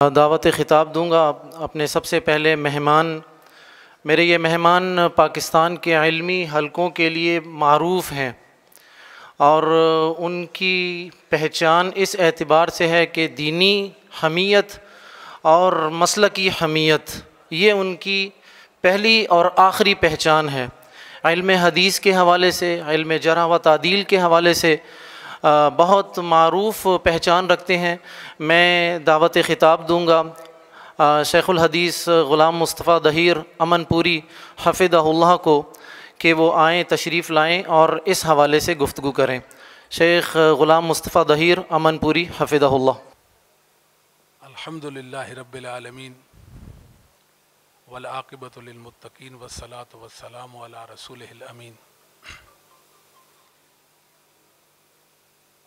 دعوت خطاب دوں گا۔ اپنے سب سے پہلے میرے یہ مہمان پاکستان کے علمی حلقوں کے لیے معروف ہیں، اور ان کی پہچان اس اعتبار سے ہے کہ دینی حمیت اور مسلکی حمیت یہ ان کی پہلی اور آخری پہچان ہے۔ علم حدیث کے حوالے سے، علم جرح و تعدیل کے حوالے سے بہت معروف پہچان رکھتے ہیں۔ میں دعوت خطاب دوں گا شیخ الحدیث غلام مصطفیٰ دہیر امن پوری حفظہ اللہ کو کہ وہ آئیں، تشریف لائیں اور اس حوالے سے گفتگو کریں۔ شیخ غلام مصطفیٰ دہیر امن پوری حفظہ اللہ۔ الحمدللہ رب العالمین والعاقبۃ للمتقین والصلاۃ والسلام علی رسولہ الامین۔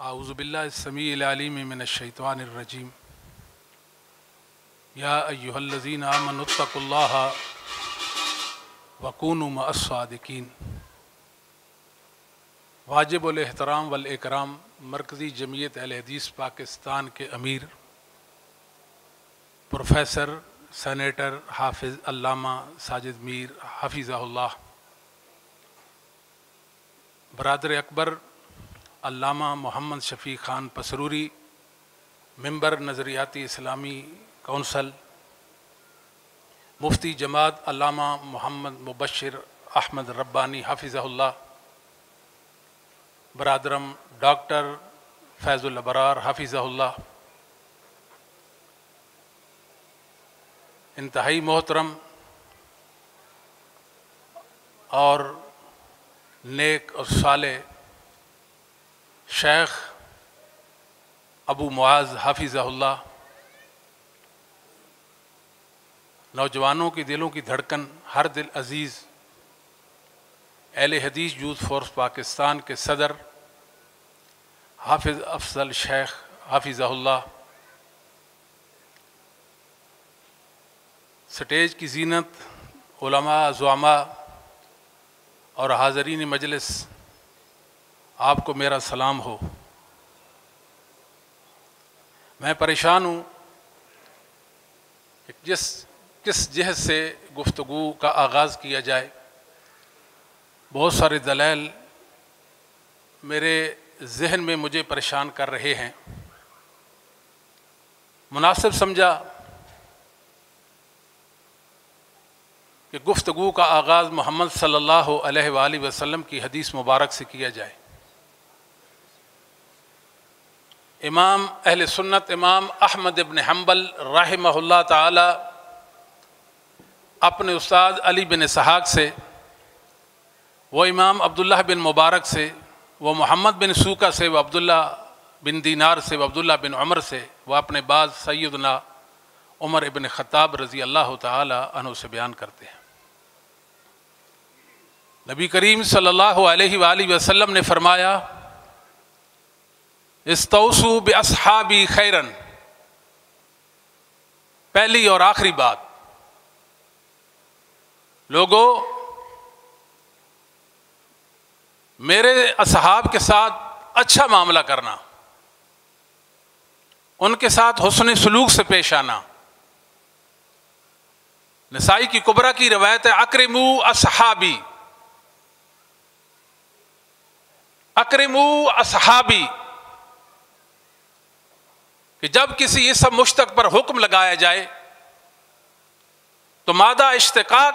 اعوذ باللہ السمیع العلیم من الشیطان الرجیم۔ یا ایہا الذین آمنوا اتقوا اللہ وکونوا مع الصادقین۔ واجب الاحترام والاکرام مرکزی جمعیت اہل حدیث پاکستان کے امیر پروفیسر سینیٹر حافظ علامہ ساجد میر حفظہ اللہ، برادر اکبر علامہ محمد شفیق خان پسروری، ممبر نظریاتی اسلامی کونسل، مفتی جماعت علامہ محمد مبشر احمد ربانی حفظہ اللہ، برادرم ڈاکٹر فیض الابرار حفظہ اللہ، انتہائی محترم اور نیک اور صالح شیخ ابو معاذ حفظہ اللہ، نوجوانوں کی دلوں کی دھڑکن، ہر دل عزیز، اہل حدیث یوتھ فورس پاکستان کے صدر حافظ افضل شیخ حفظہ اللہ، سٹیج کی زینت، علماء زعماء اور حاضرین مجلس، آپ کو میرا سلام ہو۔ میں پریشان ہوں کہ کس جہت سے گفتگو کا آغاز کیا جائے۔ بہت سارے دلائل میرے ذہن میں مجھے پریشان کر رہے ہیں۔ مناسب سمجھا کہ گفتگو کا آغاز محمد صلی اللہ علیہ وآلہ وسلم کی حدیث مبارک سے کیا جائے۔ امام اہل سنت امام احمد ابن حنبل رحمہ اللہ تعالی اپنے استاد علی بن اسحاق سے، وہ امام عبداللہ بن مبارک سے، وہ محمد بن سوکا سے، وہ عبداللہ بن دینار سے، وہ عبداللہ بن عمر سے، وہ اپنے بعد سیدنا عمر ابن خطاب رضی اللہ تعالی عنہ سے بیان کرتے ہیں۔ نبی کریم صلی اللہ علیہ وآلہ وسلم نے فرمایا، استوصوا باصحابی خیرا، پہلی اور آخری بات، لوگو میرے اصحاب کے ساتھ اچھا معاملہ کرنا، ان کے ساتھ حسن سلوک سے پیش آنا۔ نسائی کی کبریٰ کی روایت ہے، اکرموا اصحابی، اکرموا اصحابی، کہ جب کسی اسم مشتق پر حکم لگایا جائے تو مادہ اشتقاق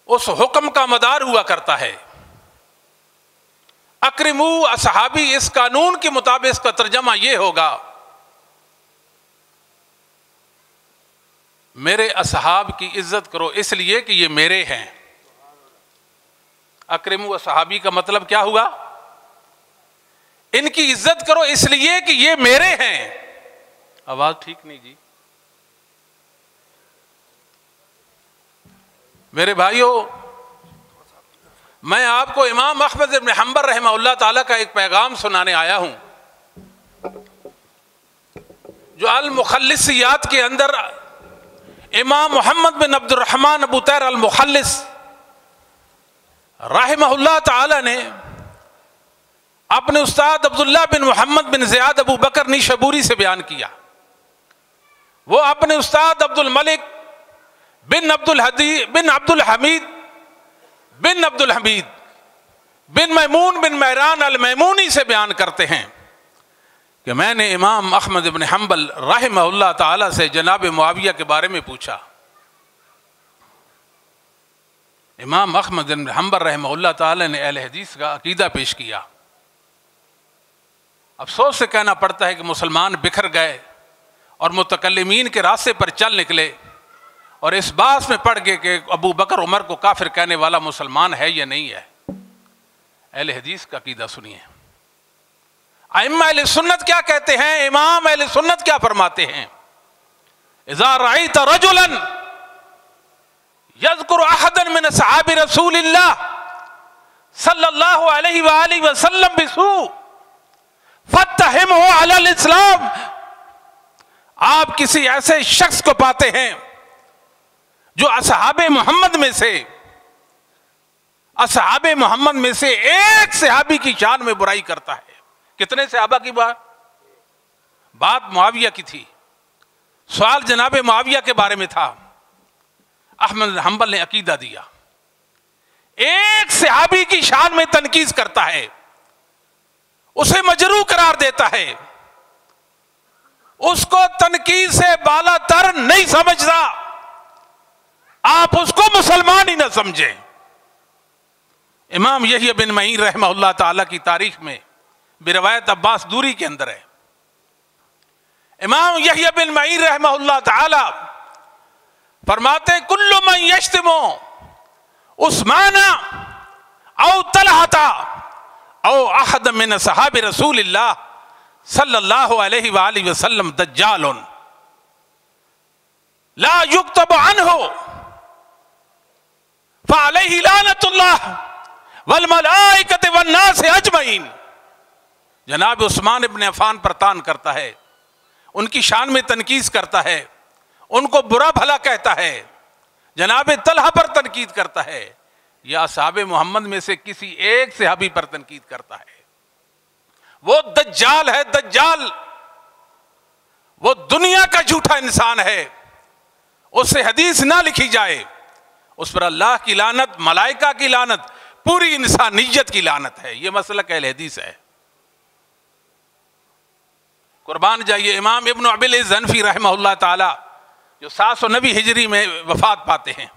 اس حکم کا مدار ہوا کرتا ہے۔ اکرموا اصحابی، اس قانون کے مطابق اس کا ترجمہ یہ ہوگا، میرے اصحاب کی عزت کرو اس لیے کہ یہ میرے ہیں۔ اکرموا اصحابی کا مطلب کیا ہوا؟ ان کی عزت کرو اس لیے کہ یہ میرے ہیں۔ آواز ٹھیک نہیں جی۔ میرے بھائیوں، میں آپ کو امام احمد بن حنبل رحمہ اللہ تعالیٰ کا ایک پیغام سنانے آیا ہوں، جو المخلصیات کے اندر امام محمد بن عبد الرحمن ابو طاہر المخلص رحمہ اللہ تعالیٰ نے اپنے استاد عبداللہ بن محمد بن زیاد ابو بکر نیشابوری سے بیان کیا. وہ اپنے استاد عبد الملک بن عبد الحمید بن میمون بن مہران المیمونی سے بیان کرتے ہیں کہ میں نے امام احمد بن حنبل رحمہ اللہ تعالی سے جناب معاویہ کے بارے میں پوچھا. امام احمد بن حنبل رحمہ اللہ تعالی نے اہل حدیث کا عقیدہ پیش کیا. افسوس سے کہنا پڑتا ہے کہ مسلمان بکھر گئے اور متکلمین کے راستے پر چل نکلے اور اس بات میں پڑ گئے کہ ابو بکر عمر کو کافر کہنے والا مسلمان ہے یا نہیں ہے. اہل حدیث کا عقیدہ سنیے. ائمہ اہل سنت کیا کہتے ہیں, امام اہل سنت کیا فرماتے ہیں؟ اذا رأیت رجلا یذکر احدا من اصحاب رسول اللہ صلی اللہ علیہ وآلہ وسلم بسوء فاتہمہ علی الاسلام. آپ کسی ایسے شخص کو پاتے ہیں جو اصحاب محمد میں سے ایک صحابی کی شان میں برائی کرتا ہے. کتنے صحابہ کی بات معاویہ کی تھی, سوال جناب معاویہ کے بارے میں تھا. احمد بن حنبل نے عقیدہ دیا, ایک صحابی کی شان میں تنقید کرتا ہے, اسے مجروح قرار دیتا ہے, اس کو تنقید سے بالا تر نہیں سمجھتا, آپ اس کو مسلمان ہی نہ سمجھیں. امام یحییٰ بن معین رحمہ اللہ تعالی کی تاریخ میں بروایت عباس دوری کے اندر ہے, امام یحییٰ بن معین رحمہ اللہ تعالی فرماتے کل من یشتم عثمان او طلحہ او احد من اصحاب رسول اللہ صلی اللہ علیہ وآلہ وسلم دجال لا یکتب عنہ فعلیہ لعنت اللہ والملائکۃ والناس اجمعین. جناب عثمان ابن عفان پر طعن کرتا ہے, ان کی شان میں تنقید کرتا ہے, ان کو برا بھلا کہتا ہے, جناب طلحہ پر تنقید کرتا ہے, یا اصحاب محمد میں سے کسی ایک صحابی پر تنقید کرتا ہے. وہ دجال ہے, دجال وہ دنیا کا جھوٹا انسان ہے, اس سے حدیث نہ لکھی جائے اس پر اللہ کی لعنت, ملائکہ کی لعنت, پوری انسانیت کی لعنت ہے. یہ مسلک اہل حدیث ہے. قربان جائیے. امام ابن ابی العز حنفی رحمہ اللہ تعالی جو 790 ہجری میں وفات پاتے ہیں,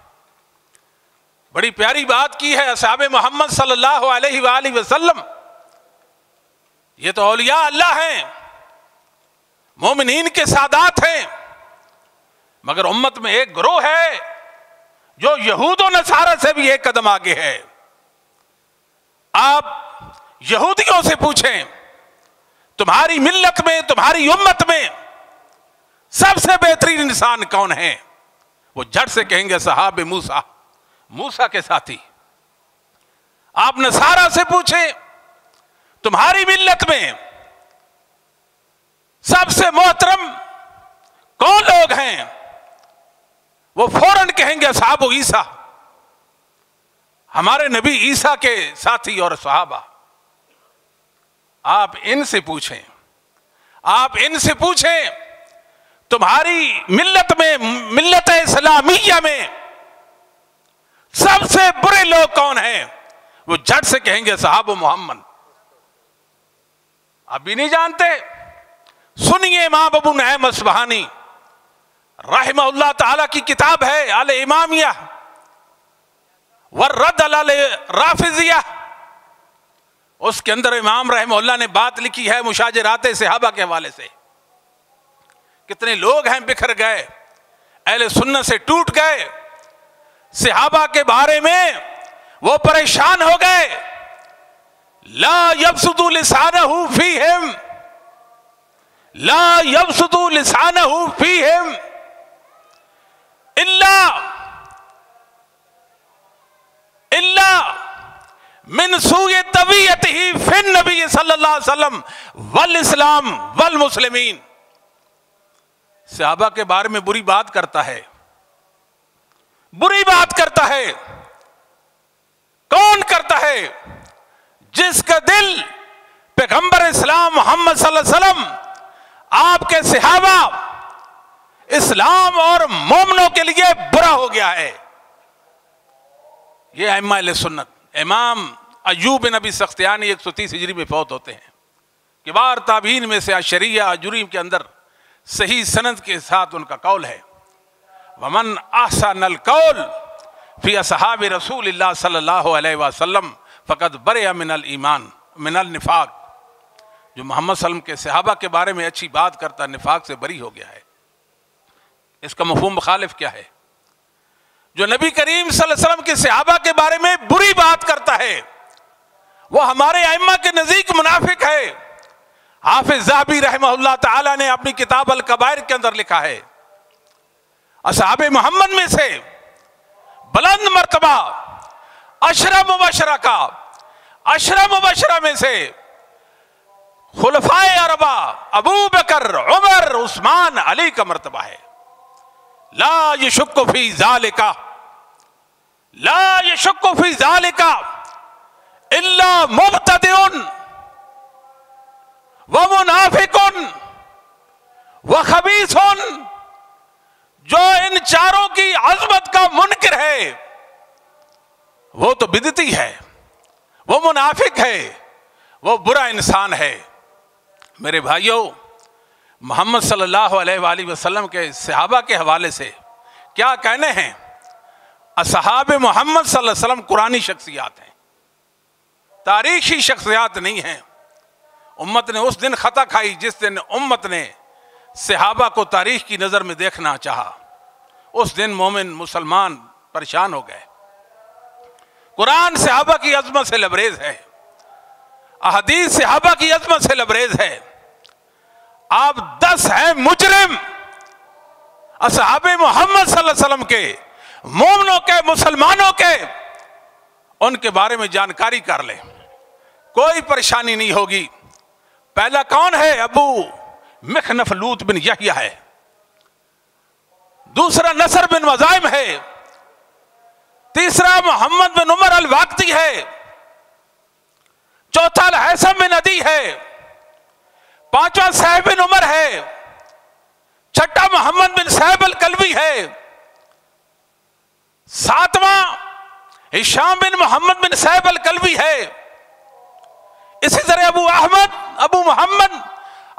بڑی پیاری بات کی ہے. اصحاب محمد صلی اللہ علیہ وآلہ وسلم یہ تو اولیاء اللہ ہیں, مومنین کے سادات ہیں, مگر امت میں ایک گروہ ہے جو یہود و نصارہ سے بھی ایک قدم آگے ہے. آپ یہودیوں سے پوچھیں تمہاری ملت میں, تمہاری امت میں سب سے بہترین انسان کون ہے؟ وہ جھٹ سے کہیں گے صحابہ موسیٰ کے ساتھی. آپ نصارہ سے پوچھیں تمہاری ملت میں سب سے محترم کون لوگ ہیں؟ وہ فوراً کہیں گے اصحاب عیسیٰ, ہمارے نبی عیسیٰ کے ساتھی اور صحابہ. آپ ان سے پوچھیں تمہاری ملت میں, ملت اسلامیہ میں سب سے برے لوگ کون ہیں؟ وہ جھٹ سے کہیں گے صحابہ محمد. آپ بھی نہیں جانتے؟ سنیے امام ابو نعیم اصبہانی رحمہ اللہ تعالی کی کتاب ہے الامامیہ والرد علی الرافضیہ. اس کے اندر امام رحمہ اللہ نے بات لکھی ہے مشاجرات صحابہ کے حوالے سے. کتنے لوگ ہیں بکھر گئے, اہل سنت سے ٹوٹ گئے, صحابہ کے بارے میں وہ پریشان ہو گئے. لا یبسط لسانہ فیہم, لا یبسط لسانہ فیہم الا من سوء طبیعتہ فی النبی صلی اللہ علیہ وسلم والاسلام والمسلمین. صحابہ کے بارے میں بری بات کرتا ہے, بری بات کرتا ہے. کون کرتا ہے؟ جس کا دل پیغمبر اسلام محمد صلی اللہ علیہ وسلم، آپ کے صحابہ، اسلام اور مومنوں کے لیے برا ہو گیا ہے۔ یہ ائمہ اہل سنت۔ امام ایوب بن ابی سختیانی 130 ہجری میں فوت ہوتے ہیں، کبار تابعین میں سے، اشریہ اجوریم کے اندر صحیح سند کے ساتھ ان کا قول ہے، ومن احسن القول فی اصحاب رسول اللہ صلی اللہ علیہ وسلم فقد برئ من الایمان من النفاق۔ جو محمد صلی اللہ علیہ وسلم کے صحابہ کے بارے میں اچھی بات کرتا ہے، نفاق سے بری ہو گیا ہے۔ اس کا مفہوم مخالف کیا ہے؟ جو نبی کریم صلی اللہ علیہ وسلم کے صحابہ کے بارے میں بری بات کرتا ہے وہ ہمارے ائمہ کے نزدیک منافق ہے۔ حافظ ذہبی رحمہ اللہ تعالی نے اپنی کتاب الکبائر کے اندر لکھا ہے، اصحاب محمد میں سے بلند مرتبہ عشرہ مبشرہ میں سے خلفائے اربعہ ابو بکر، عمر، عثمان، علی کا مرتبہ ہے۔ لا یشک فی ذالک الا مبتدع ومنافق وخبیث۔ جو ان چاروں کی عظمت کا منکر ہے وہ تو بدعتی ہے، وہ منافق ہے، وہ برا انسان ہے۔ میرے بھائیوں، محمد صلی اللہ علیہ وآلہ وسلم کے صحابہ کے حوالے سے کیا کہنے ہیں؟ اصحاب محمد صلی اللہ علیہ وسلم قرآنی شخصیات ہیں، تاریخی شخصیات نہیں ہیں۔ امت نے اس دن خطا کھائی جس دن امت نے صحابہ کو تاریخ کی نظر میں دیکھنا چاہا، اس دن مومن مسلمان پریشان ہو گئے۔ قرآن صحابہ کی عظمت سے لبریز ہے، احادیث صحابہ کی عظمت سے لبریز ہے۔ آپ 10 ہیں مجرم اصحاب محمد صلی اللہ علیہ وسلم کے، مومنوں کے، مسلمانوں کے، ان کے بارے میں جانکاری کر لیں، کوئی پریشانی نہیں ہوگی۔ پہلا کون ہے؟ ابو مخنف لوط بن یحییٰ ہے، دوسرا نصر بن مزاحم ہے، تیسرا محمد بن عمر الواقدی ہے، چوتھا الحیثم بن عدی ہے، پانچواں صہیب بن عمر ہے، چھٹا محمد بن صہیب الکلبی ہے، ساتواں ہشام بن محمد بن صہیب الکلبی ہے۔ اسی طرح ابو محمد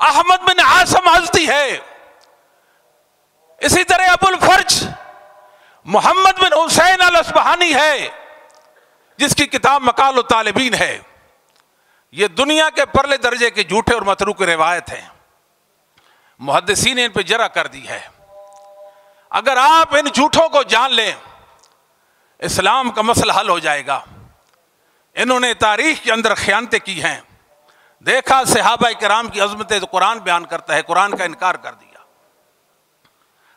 احمد بن عاصم ازدی ہے، اسی طرح ابو الفرج محمد بن حسین الاصبہانی ہے جس کی کتاب مقال الطالبین ہے۔ یہ دنیا کے پرلے درجے کے جھوٹے اور متروک روایت ہیں، محدثین نے ان پہ جرح کر دی ہے۔ اگر آپ ان جھوٹوں کو جان لیں اسلام کا مسئلہ حل ہو جائے گا۔ انہوں نے تاریخ کے اندر خیانتیں کی ہیں، دیکھا صحابہ کرام کی عظمتیں تو قرآن بیان کرتا ہے، قرآن کا انکار کر دیا،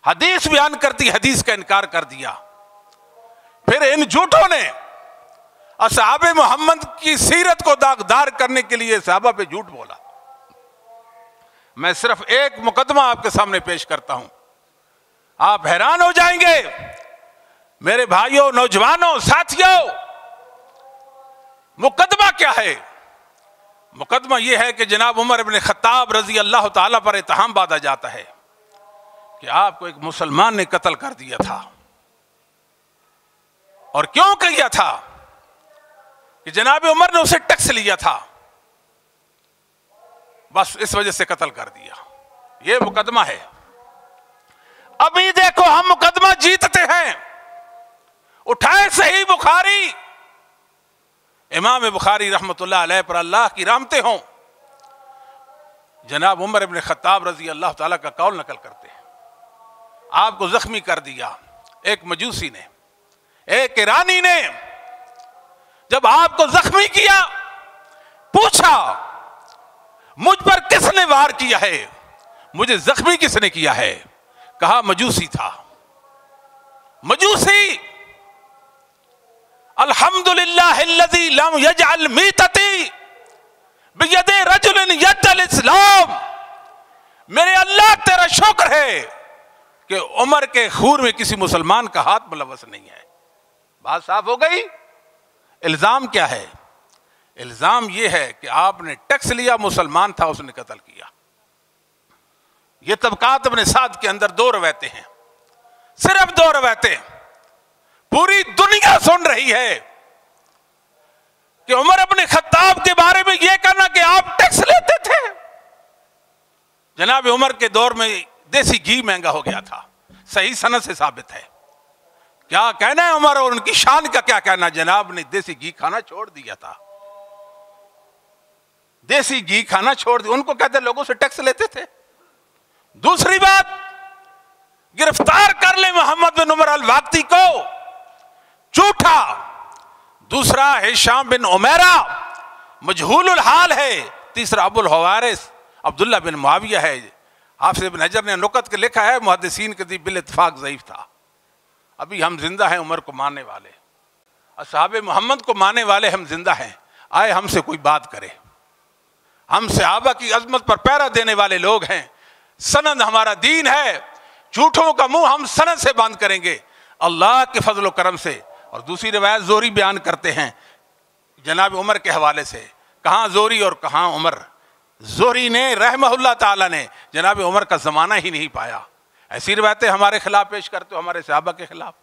حدیث بیان کرتی، حدیث کا انکار کر دیا۔ پھر ان جھوٹوں نے اصحاب محمد کی سیرت کو داغدار کرنے کے لیے صحابہ پہ جھوٹ بولا۔ میں صرف ایک مقدمہ آپ کے سامنے پیش کرتا ہوں، آپ حیران ہو جائیں گے میرے بھائیوں، نوجوانوں، ساتھیوں۔ مقدمہ کیا ہے؟ مقدمہ یہ ہے کہ جناب عمر بن خطاب رضی اللہ تعالیٰ پر اتہام باندھا جاتا ہے کہ آپ کو ایک مسلمان نے قتل کر دیا تھا، اور کیوں کیا تھا؟ کہ جناب عمر نے اسے ٹیکس لیا تھا، بس اس وجہ سے قتل کر دیا۔ یہ مقدمہ ہے۔ ابھی دیکھو ہم مقدمہ جیتتے ہیں، اٹھائے صحیح بخاری، امام بخاری رحمت اللہ علیہ پر اللہ کی رحمتیں ہوں، جناب عمر بن خطاب رضی اللہ تعالیٰ کا قول نقل کرتے ہیں۔ آپ کو زخمی کر دیا ایک مجوسی نے، ایک ایرانی نے۔ جب آپ کو زخمی کیا، پوچھا مجھ پر کس نے وار کیا ہے، مجھے زخمی کس نے کیا ہے؟ کہا مجوسی تھا۔ مجوسی، الحمدللہ الذی لم یجعل میتتی بید رجل ید الاسلام۔ میرے اللہ تیرا شکر ہے کہ عمر کے خون میں کسی مسلمان کا ہاتھ ملوث نہیں ہے۔ بات صاف ہو گئی۔ الزام کیا ہے؟ الزام یہ ہے کہ آپ نے ٹیکس لیا، مسلمان تھا اس نے قتل کیا۔ یہ طبقات ابن سعد کے اندر دو روایتیں ہیں، صرف دو روایتیں، پوری دنیا سن رہی ہے کہ عمر ابن خطاب کے بارے میں یہ کہنا کہ آپ ٹیکس لیتے تھے۔ جناب عمر کے دور میں دیسی گھی مہنگا ہو گیا تھا، صحیح سند سے ثابت ہے۔ کیا کہنا ہے عمر اور ان کی شان کا کیا کہنا؟ جناب نے دیسی گھی کھانا چھوڑ دیا تھا، دیسی گھی کھانا چھوڑ دیا، ان کو کہتے لوگوں سے ٹیکس لیتے تھے۔ دوسری بات، گرفتار کر لیں محمد بن عمر الواقدی کو، جھوٹا۔ دوسرا ہشام بن عمیرہ مجہول الحال ہے۔ تیسرا ابو الحوارث عبداللہ بن معاویہ ہے۔ حافظ ابن حجر نے نکت کے لکھا ہے محدثین کے بالاتفاق ضعیف تھا۔ ابھی ہم زندہ ہیں عمر کو ماننے والے، اصحاب محمد کو ماننے والے ہم زندہ ہیں، آئے ہم سے کوئی بات کرے۔ ہم صحابہ کی عظمت پر پیرا دینے والے لوگ ہیں، سند ہمارا دین ہے، جھوٹوں کا منہ ہم سند سے بند کریں گے اللہ کے فضل و کرم سے۔ اور دوسری روایت زوری بیان کرتے ہیں جناب عمر کے حوالے سے، کہاں زوری اور کہاں عمر۔ زوری نے رحمہ اللہ تعالیٰ نے جناب عمر کا زمانہ ہی نہیں پایا۔ ایسی روایتیں ہمارے خلاف پیش کرتے ہو، ہمارے صحابہ کے خلاف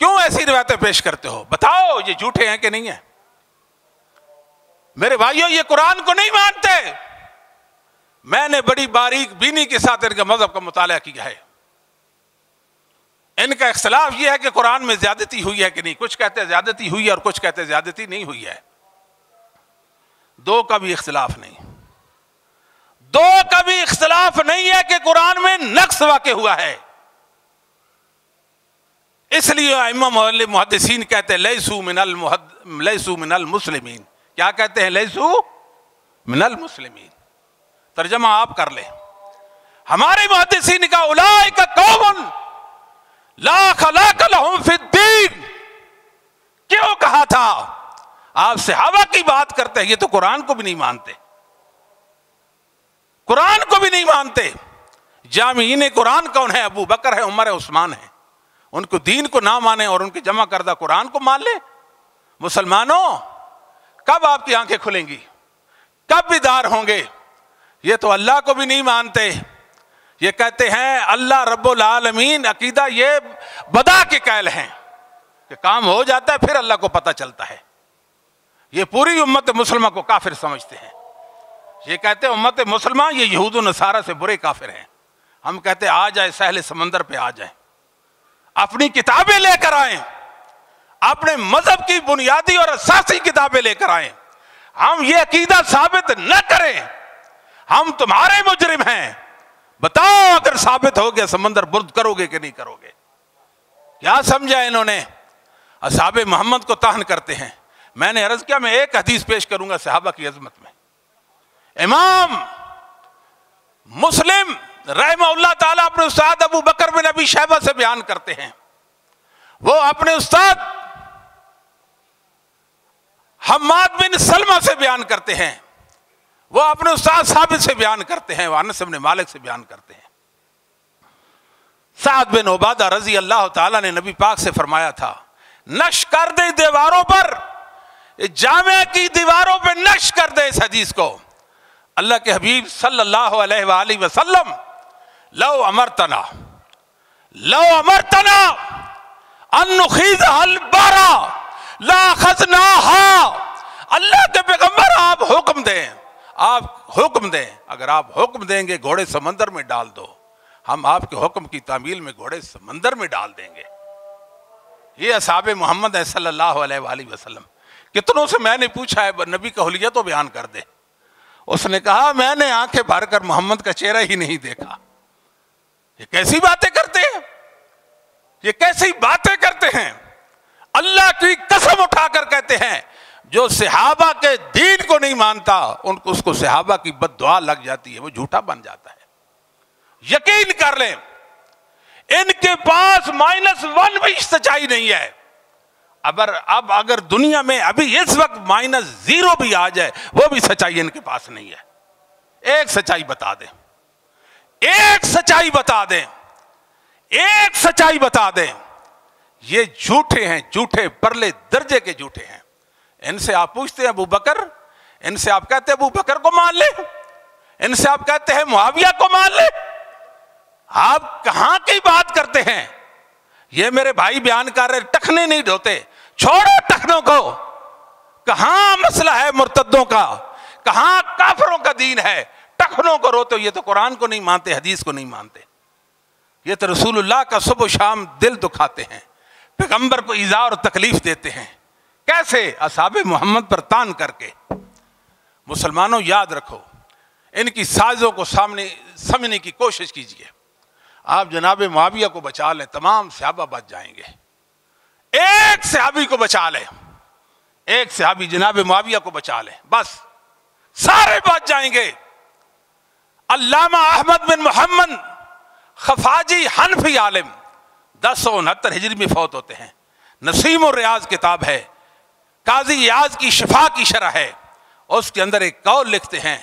کیوں ایسی روایتیں پیش کرتے ہو؟ بتاؤ یہ جھوٹے ہیں کہ نہیں ہیں؟ میرے بھائیوں یہ قرآن کو نہیں مانتے۔ میں نے بڑی باریک بینی کے ساتھ ان کے مذہب کا مطالعہ کیا ہے۔ ان کا اختلاف یہ ہے کہ قرآن میں زیادتی ہوئی ہے کہ نہیں، کچھ کہتے ہیں زیادتی ہوئی ہے اور کچھ کہتے ہیں زیادتی نہیں ہوئی ہے۔ دو کا بھی اختلاف نہیں، دو کا بھی اختلاف نہیں ہے کہ قرآن میں نقص واقع ہوا ہے۔ اس لیے ائمہ محدثین کہتے ہیں لیسو من المسلمین۔ کیا کہتے ہیں؟ لیسو من المسلمین۔ ترجمہ آپ کر لیں، ہمارے محدثین کا اولئک قوم لا خلاق لهم فی الدین۔ کیوں کہا تھا؟ آپ صحابہ کی بات کرتے ہیں، یہ تو قرآن کو بھی نہیں مانتے، قرآن کو بھی نہیں مانتے۔ جامعین قرآن کون ہے؟ ابو بکر ہے، عمر ہے، عثمان ہے۔ ان کو دین کو نہ مانے اور ان کے جمع کردہ قرآن کو مان لے۔ مسلمانوں کب آپ کی آنکھیں کھلیں گی؟ کب بیدار ہوں گے؟ یہ تو اللہ کو بھی نہیں مانتے۔ یہ کہتے ہیں اللہ رب العالمین، عقیدہ یہ بدا کے قائل ہیں کہ کام ہو جاتا ہے پھر اللہ کو پتہ چلتا ہے۔ یہ پوری امت مسلمہ کو کافر سمجھتے ہیں۔ یہ کہتے ہیں امت مسلمہ یہ یہود و نصارہ سے برے کافر ہیں۔ ہم کہتے ہیں آ جائے ساحل سمندر پہ آ جائیں، اپنی کتابیں لے کر آئیں، اپنے مذہب کی بنیادی اور اساسی کتابیں لے کر آئیں۔ ہم یہ عقیدہ ثابت نہ کریں ہم تمہارے مجرم ہیں۔ بتاؤ اگر ثابت ہو گیا سمندر برد کرو گے کہ نہیں کرو گے؟ کیا سمجھا انہوں نے؟ اصحاب محمد کو طعن کرتے ہیں۔ میں نے عرض کیا میں ایک حدیث پیش کروں گا صحابہ کی عظمت میں۔ امام مسلم رحمہ اللہ تعالیٰ اپنے استاد ابو بکر بن ابی شیبہ سے بیان کرتے ہیں، وہ اپنے استاد حماد بن سلمہ سے بیان کرتے ہیں، وہ اپنے استاد ثابت سے بیان کرتے ہیں، وہ انس بن مالک سے بیان کرتے ہیں۔ سعد بن عبادہ رضی اللہ تعالیٰ نے نبی پاک سے فرمایا تھا نقش کر دے دیواروں پر، جامع کی دیواروں پہ نقش کر دے اس حدیث کو۔ اللہ کے حبیب صلی اللہ علیہ وآلہ وسلم لو امرتنا ان نخیذ البارا لا خذناها۔ اللہ کے پیغمبر آپ حکم دیں، آپ حکم دیں، اگر آپ حکم دیں گے گھوڑے سمندر میں ڈال دو، ہم آپ کے حکم کی تعمیل میں گھوڑے سمندر میں ڈال دیں گے۔ یہ اصحاب محمد ہے صلی اللہ علیہ وآلہ وسلم۔ کتنوں سے میں نے پوچھا ہے نبی کا حلیہ تو بیان کر دے، اس نے کہا میں نے آنکھیں بھر کر محمد کا چہرہ ہی نہیں دیکھا۔ یہ کیسی باتیں کرتے ہیں، یہ کیسی باتیں کرتے ہیں؟ اللہ کی قسم اٹھا کر کہتے ہیں جو صحابہ کے دین کو نہیں مانتا اس کو صحابہ کی بد دعا لگ جاتی ہے، وہ جھوٹا بن جاتا ہے۔ یقین کر لیں ان کے پاس -1 بھی سچائی نہیں ہے۔ اب اگر دنیا میں ابھی اس وقت -0 بھی آ جائے وہ بھی سچائی ان کے پاس نہیں ہے۔ ایک سچائی بتا دیں، ایک سچائی بتا دیں، ایک سچائی بتا دیں۔ یہ جھوٹے ہیں، جھوٹے پرلے درجے کے جھوٹے ہیں۔ ان سے آپ پوچھتے ہیں ابو بکر، ان سے آپ کہتے ہیں ابو بکر کو مان لے، ان سے آپ کہتے ہیں معاویہ کو مان لے، آپ کہاں کی بات کرتے ہیں؟ یہ میرے بھائی بیان کر رہے، ٹخنے نہیں ڈھوتے، چھوڑو ٹخنوں کو، کہاں مسئلہ ہے مرتدوں کا، کہاں کافروں کا دین ہے؟ ٹخنوں کو روتے، یہ تو قرآن کو نہیں مانتے، حدیث کو نہیں مانتے، یہ تو رسول اللہ کا صبح و شام دل دکھاتے ہیں، پیغمبر کو ایذا اور تکلیف دیتے ہیں، کیسے؟ اصحاب محمد پر تان کر کے۔ مسلمانوں یاد رکھو، ان کی سازوں کو سامنے سمجھنے کی کوشش کیجیے۔ آپ جناب معاویہ کو بچا لیں، تمام صحابہ بچ جائیں گے۔ ایک صحابی کو بچا لیں، ایک صحابی جناب معاویہ کو بچا لیں، بس سارے بچ جائیں گے۔ علامہ احمد بن محمد خفاجی حنفی عالم 1069 ہجری میں فوت ہوتے ہیں، نسیم الریاض کتاب ہے، قاضی ایاز کی شفا کی شرح ہے، اس کے اندر ایک قول لکھتے ہیں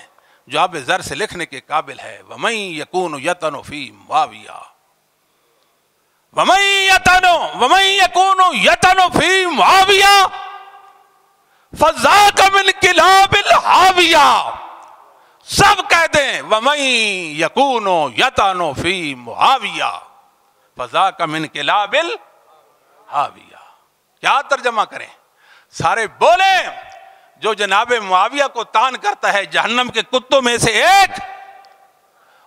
جو آب زر سے لکھنے کے قابل ہے، وَمَن يَكُونُ يَطَنُ فِي مُعَاوِيَةَ وَمَن يَكُونُ يَطَنُ فِي مُعَاوِيَةَ فَذَاكَ مِنْ كِلَابِ الْحَاوِيَةِ، سب کہہ دیں وَمَن يَكُونُ يَطَنُ فِي مُعَاوِيَةَ فَذَاكَ مِنْ كِلَابِ الْحَاوِيَةِ۔ کیا ترجمہ کریں؟ سارے بولیں، جو جناب معاویہ کو تان کرتا ہے جہنم کے کتوں میں سے ایک،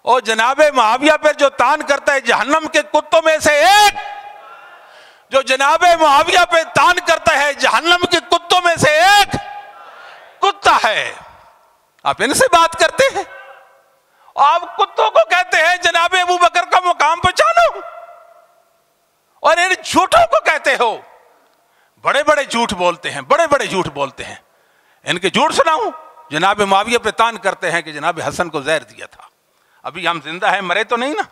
اور جناب معاویہ پر جو تان کرتا ہے جہنم کے کتوں میں سے ایک، جو جناب معاویہ پہ تان کرتا ہے جہنم کے کتوں میں سے ایک کتا ہے۔ آپ ان سے بات کرتے ہیں، آپ کتوں کو کہتے ہیں جناب ابو بکر کا مقام پہچانو، اور ان جھوٹوں کو کہتے ہو۔ بڑے بڑے جھوٹ بولتے ہیں، بڑے بڑے جھوٹ بولتے ہیں۔ ان کے جھوٹ سناؤں؟ جناب معاویہ پہ تان کرتے ہیں کہ جناب حسن کو زہر دیا تھا۔ ابھی ہم زندہ ہیں، مرے تو نہیں نا؟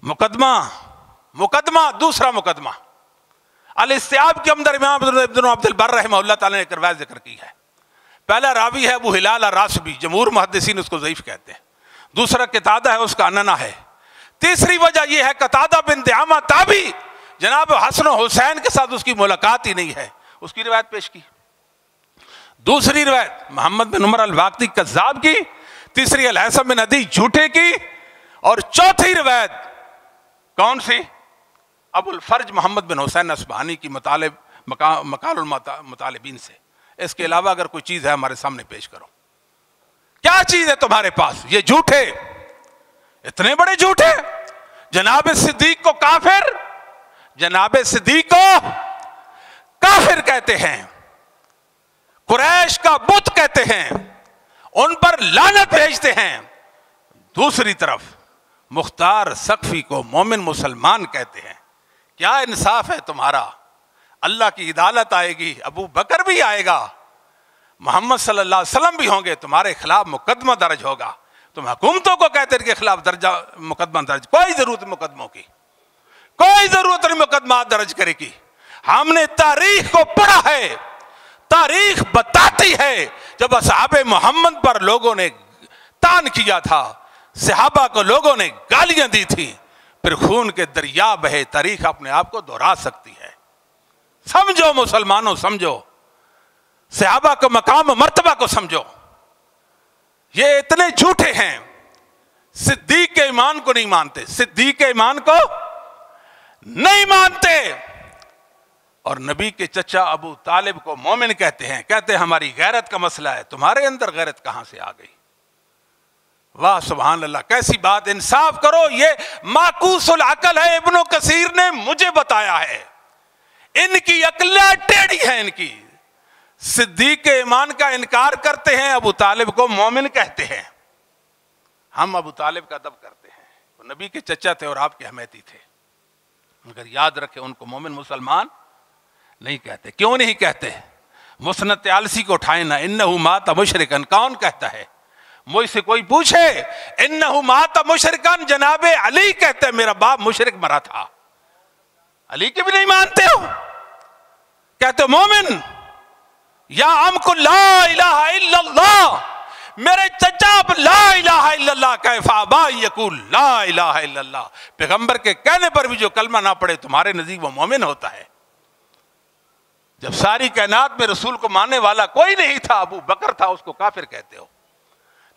مقدمہ دوسرا مقدمہ الاستیاب کے اندر امام ابن عبد البر رحمہ اللہ تعالیٰ نے ایک روایت ذکر کی ہے۔ پہلا راوی ہے ابو ہلال الراشبی، جمہور محدثین اس کو ضعیف کہتے ہیں۔ دوسرا قتادہ ہے، اس کا اننا ہے۔ تیسری وجہ یہ ہے قتادہ بن دعامہ تابعی، جناب حسن و حسین کے ساتھ اس کی ملاقات ہی نہیں ہے، اس کی روایت پیش کی۔ دوسری روایت محمد بن عمر الواقدی کذاب کی، تیسری الحسن بن عدی جھوٹے کی، اور چوتھی روایت کون سی؟ ابو الفرج محمد بن حسین اصبہانی کی مقال المطالبین سے۔ اس کے علاوہ اگر کوئی چیز ہے ہمارے سامنے پیش کرو۔ کیا چیز ہے تمہارے پاس؟ یہ جھوٹے، اتنے بڑے جھوٹے، جناب صدیق کو کافر، جناب صدیق کو کافر کہتے ہیں، قریش کا بت کہتے ہیں، ان پر لعنت بھیجتے ہیں۔ دوسری طرف مختار ثقفی کو مومن مسلمان کہتے ہیں۔ کیا انصاف ہے تمہارا؟ اللہ کی عدالت آئے گی، ابو بکر بھی آئے گا، محمد صلی اللہ علیہ وسلم بھی ہوں گے، تمہارے خلاف مقدمہ درج ہوگا۔ تم حکومتوں کو کہتے ہیں کہ خلاف مقدمہ درج، کوئی ضرورت مقدموں کی، کوئی ضرورت نہیں مقدمات درج کرے گی۔ ہم نے تاریخ کو پڑھا ہے، تاریخ بتاتی ہے جب اصحاب محمد پر لوگوں نے تان کیا تھا، صحابہ کو لوگوں نے گالیاں دی تھی، پھر خون کے دریا بہے، تاریخ اپنے آپ کو دہرا سکتی ہے۔ سمجھو مسلمانوں، سمجھو، صحابہ کو مقام و مرتبہ کو سمجھو۔ یہ اتنے جھوٹے ہیں، صدیق کے ایمان کو نہیں مانتے، صدیق کے ایمان کو نہیں مانتے، اور نبی کے چچا ابو طالب کو مومن کہتے ہیں، کہتے ہیں ہماری غیرت کا مسئلہ ہے۔ تمہارے اندر غیرت کہاں سے آ گئی؟ واہ سبحان اللہ، کیسی بات! انصاف کرو، یہ معکوس العقل ہے، ابن کثیر نے مجھے بتایا ہے، ان کی عقلیں ٹیڑھی ہیں ان کی۔ صدیق کے ایمان کا انکار کرتے ہیں، ابو طالب کو مومن کہتے ہیں۔ ہم ابو طالب کا ادب کرتے ہیں، وہ نبی کے چچا تھے اور آپ کے حمیتی تھے، مگر یاد رکھیں ان کو مومن مسلمان نہیں کہتے۔ کیوں نہیں کہتے؟ مسند طیالسی کو اٹھائیں نا، انہو مات مشرکن، کون کہتا ہے؟ مجھ سے کوئی پوچھے انہو مات مشرکن، جناب علی کہتے ہیں میرا باپ مشرک مرا تھا۔ علی کے بھی نہیں مانتے ہو، کہتے ہو مومن۔ یا عم کو لا الہ الا اللہ، میرے چچا اب لا الہ الا اللہ کہے، فابا یقول لا الہ الا اللہ، پیغمبر کے کہنے پر بھی جو کلمہ نہ پڑھے تمہارے نزدیک وہ مومن ہوتا ہے؟ جب ساری کائنات میں رسول کو ماننے والا کوئی نہیں تھا، ابو بکر تھا، اس کو کافر کہتے ہو؟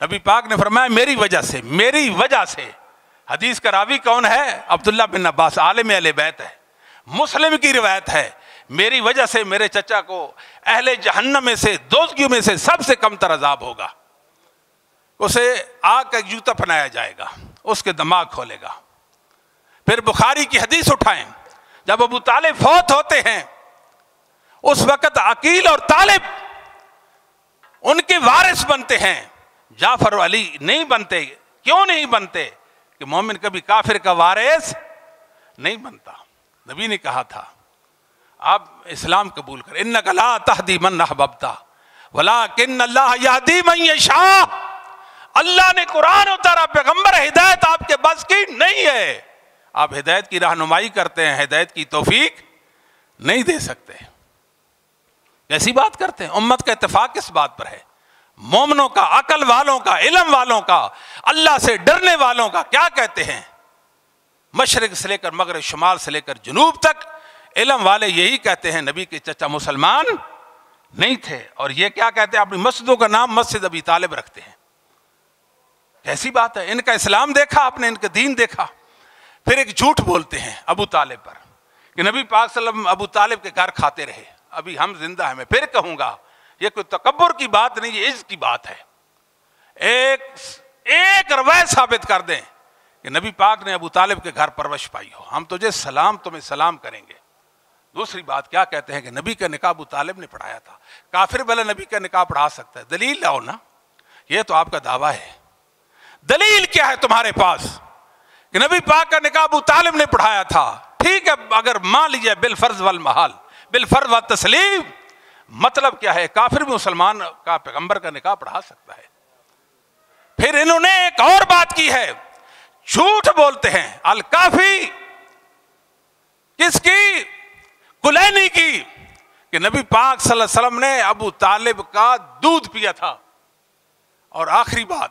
نبی پاک نے فرمایا میری وجہ سے۔ حدیث کا راوی کون ہے؟ عبداللہ بن عباس، عالم اہل بیت ہے، مسلم کی روایت ہے، میری وجہ سے میرے چچا کو اہل جہنم میں سے، دوزخیوں میں سے سب سے کم تر عذاب ہوگا، اسے آگ کا ایک جوتا پہنایا جائے گا، اس کے دماغ کھولے گا۔ پھر بخاری کی حدیث اٹھائیں، جب ابو طالب فوت ہوتے ہیں اس وقت عقیل اور طالب ان کے وارث بنتے ہیں، جعفر و علی نہیں بنتے۔ کیوں نہیں بنتے؟ کہ مومن کبھی کافر کا وارث نہیں بنتا۔ نبی نے کہا تھا آپ اسلام قبول کریں، انک لا تہدی من احببت ولکن اللہ یہدی من یشاء۔ اللہ نے قرآن اتارا، پیغمبر، ہدایت آپ کے بس کی نہیں ہے۔ آپ ہدایت کی رہنمائی کرتے ہیں، ہدایت کی توفیق نہیں دے سکتے۔ کیسی بات کرتے ہیں؟ امت کا اتفاق کس بات پر ہے؟ مومنوں کا، عقل والوں کا، علم والوں کا، اللہ سے ڈرنے والوں کا۔ کیا کہتے ہیں؟ مشرق سے لے کر مغرب، شمال سے لے کر جنوب تک علم والے یہی کہتے ہیں نبی کے چچا مسلمان نہیں تھے۔ اور یہ کیا کہتے ہیں؟ اپنی مسجدوں کا نام مسجد ابی طالب رکھتے ہیں۔ کیسی بات ہے؟ ان کا اسلام دیکھا آپ نے، ان کا دین دیکھا۔ پھر ایک جھوٹ بولتے ہیں ابو طالب پر کہ نبی پاک صلی اللہ علیہ وسلم ابو طالب کے گھر کھاتے رہے، ابھی ہم زندہ ہیں۔ میں پھر کہوں گا یہ کوئی تکبر کی بات نہیں، یہ عزت کی بات ہے۔ ایک روایت ثابت کر دیں کہ نبی پاک نے ابو طالب کے گھر پرورش پائی ہو، ہم تمہیں سلام کریں گے۔ دوسری بات کیا کہتے ہیں کہ نبی کا نکاح ابو طالب نے پڑھایا تھا۔ کافر بھلا نبی کا نکاح پڑھا سکتا ہے؟ دلیل لاؤ نا۔ یہ تو آپ کا دعویٰ ہے، دلیل کیا ہے تمہارے پاس کہ نبی پاک کا نکاح ابو طالب نے پڑھایا تھا؟ ٹھیک ہے، اگر مان لیجیے بالفرض والمحال، بالفرض والتسلیم، مطلب کیا ہے؟ کافر بھی مسلمان کا پیغمبر کا نکاح پڑھا سکتا ہے۔ پھر انہوں نے ایک اور بات کی ہے، جھوٹ بولتے ہیں الکافی، کس کی؟ کلینی کی، کہ نبی پاک صلی اللہ علیہ وسلم نے ابو طالب کا دودھ پیا تھا۔ اور آخری بات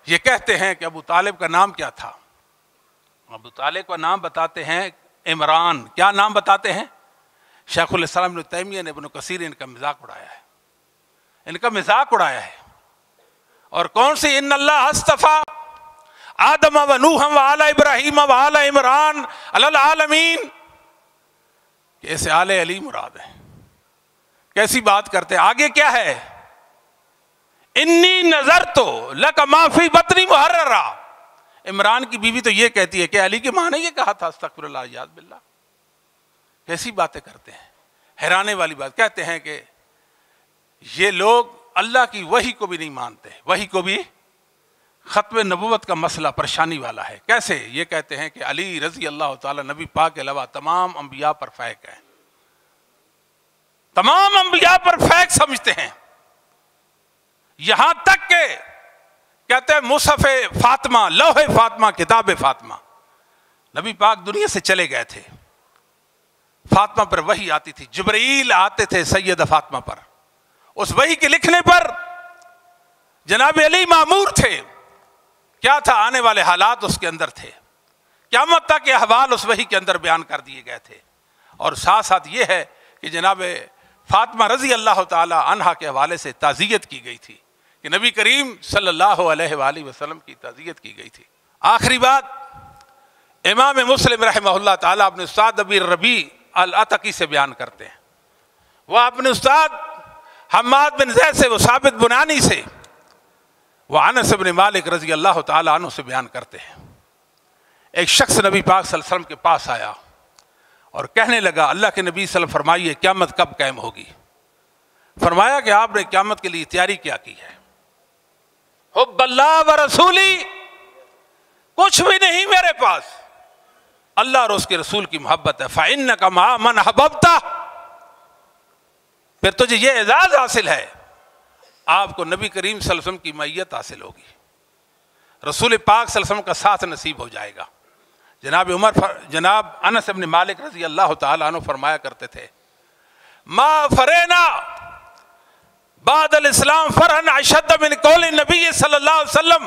یہ کہتے ہیں کہ ابو طالب کا نام کیا تھا؟ ابو طالب کا نام بتاتے ہیں عمران۔ کیا نام بتاتے ہیں؟ شیخ الاسلام ابن تیمیہ نے، ابن کثیر نے ان کا مذاق اڑایا ہے، ان کا مذاق اڑایا ہے۔ اور کون سی؟ ان اللہ اصطفیٰ آدم و نوح و آل ابراہیم و آل عمران علی العالمین، کہ ایسے آل علی مراد ہے۔ کیسی بات کرتے ہیں؟ آگے کیا ہے؟ انی نظرت لک ما فی بطنی محررا۔ عمران کی بیوی تو یہ کہتی ہے کہ علی کی ماں نے یہ کہا تھا، استغفر اللہ یاد باللہ۔ کیسی باتیں کرتے ہیں؟ حیرانے والی بات۔ کہتے ہیں کہ یہ لوگ اللہ کی وحی کو بھی نہیں مانتے، وحی کو بھی، ختم نبوت کا مسئلہ پریشانی والا ہے۔ کیسے؟ یہ کہتے ہیں کہ علی رضی اللہ تعالی نبی پاک کے علاوہ تمام انبیاء پر فائق ہیں، تمام انبیاء پر فائق سمجھتے ہیں۔ یہاں تک کہ کہتے ہیں مصحف فاطمہ، لوح فاطمہ، کتاب فاطمہ، نبی پاک دنیا سے چلے گئے تھے، فاطمہ پر وحی آتی تھی، جبرائیل آتے تھے سیدہ فاطمہ پر، اس وحی کے لکھنے پر جناب علی مامور تھے۔ کیا تھا؟ آنے والے حالات اس کے اندر تھے، قیامت تک کے احوال اس وحی کے اندر بیان کر دیے گئے تھے۔ اور ساتھ ساتھ یہ ہے کہ جناب فاطمہ رضی اللہ تعالی عنہا کے حوالے سے تعزیت کی گئی تھی، کہ نبی کریم صلی اللہ علیہ وآلہ وسلم کی تعزیت کی گئی تھی۔ آخری بات امام مسلم رحمہ اللہ تعالی اپنے استاد ابی ربیع العتقی سے بیان کرتے ہیں۔ وہ اپنے استاد حماد بن زید سے، وہ ثابت بنانی سے، وہ انس بن مالک رضی اللہ تعالی عنہ سے بیان کرتے ہیں۔ ایک شخص نبی پاک صلی اللہ علیہ وسلم کے پاس آیا اور کہنے لگا اللہ کے نبی صلی اللہ علیہ وسلم فرمائیے قیامت کب قائم ہوگی؟ فرمایا کہ آپ نے قیامت کے لیے تیاری کیا کی ہے؟ حب اللہ و رسولی، کچھ بھی نہیں میرے پاس، اللہ اور اس کے رسول کی محبت ہے۔ فَإِنَّكَ مَعَ مَنْ أَحْبَبْتَ، پھر تجھے یہ اعزاز حاصل ہے، آپ کو نبی کریم صلی اللہ علیہ وسلم کی معیت حاصل ہوگی، رسول پاک صلی اللہ علیہ وسلم کا ساتھ نصیب ہو جائے گا۔ جناب انس بن مالک رضی اللہ تعالی عنہ فرمایا کرتے تھے، ما فرینا بعد الاسلام فرحا اشد من قول النبی صلی اللہ علیہ وسلم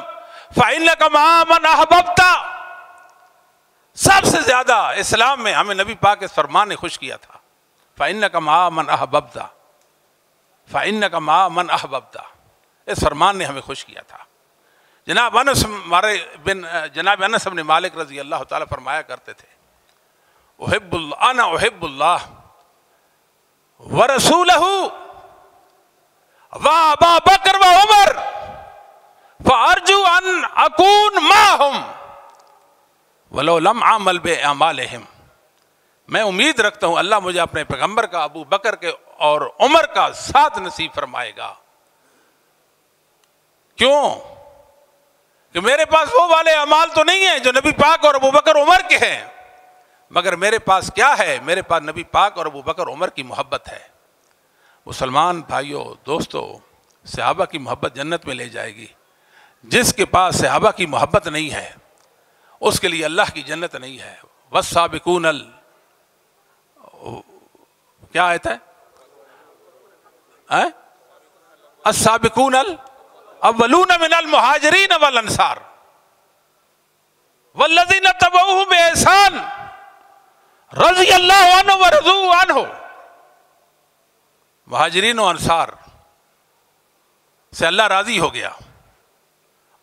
فإنک مع من احببت۔ سب سے زیادہ اسلام میں ہمیں نبی پاک کے فرمان نے خوش کیا تھا، فَإِنَّكَ مَعَ مَنْ أَحْبَبْتَ فَإِنَّكَ مَعَ مَنْ أَحْبَبْتَ. اس فرمان نے ہمیں خوش کیا تھا. جناب انس بن مالک رضی اللہ تعالیٰ فرمایا کرتے تھے انا احب اللہ ورسولہ وابا بکر وعمر فارجو ان اکون معہم ولو لم اعمل باعمالہم. میں امید رکھتا ہوں اللہ مجھے اپنے پیغمبر کا، ابو بکر کے اور عمر کا ساتھ نصیب فرمائے گا. کیوں؟ کہ میرے پاس وہ والے اعمال تو نہیں ہیں جو نبی پاک اور ابو بکر عمر کے ہیں، مگر میرے پاس کیا ہے؟ میرے پاس نبی پاک اور ابو بکر عمر کی محبت ہے. مسلمان بھائیوں دوستو، صحابہ کی محبت جنت میں لے جائے گی. جس کے پاس صحابہ کی محبت نہیں ہے اس کے لیے اللہ کی جنت نہیں ہے. والسابقون کیا آیت ہے؟ السابقون اولون من المہاجرین والانصار والذین تبعوہم بإحسان رضی اللہ عنہ ورضوا عنہ. مہاجرین و انصار سے اللہ راضی ہو گیا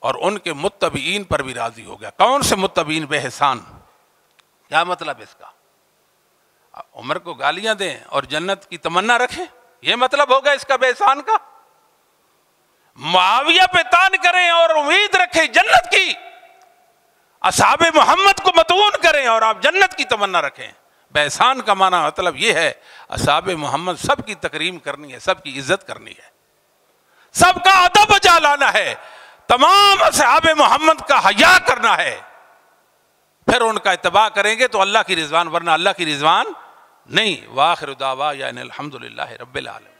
اور ان کے متبعین پر بھی راضی ہو گیا. کون سے متبعین؟ بإحسان. کیا مطلب اس کا؟ عمر کو گالیاں دیں اور جنت کی تمنا رکھیں، یہ مطلب ہوگا اس کا بإحسان کا؟ معاویہ پہ تان کریں اور امید رکھیں جنت کی، اصحاب محمد کو مطعون کریں اور آپ جنت کی تمنا رکھیں. بإحسان کا معنی مطلب یہ ہے اصحاب محمد سب کی تکریم کرنی ہے، سب کی عزت کرنی ہے، سب کا ادب بجا لانا ہے، تمام اصحاب محمد کا حیا کرنا ہے. پھر ان کا اتباع کریں گے تو اللہ کی رضوان، ورنہ اللہ کی رضوان نہیں. وآخر دعوانا ان الحمدللہ رب العالمین.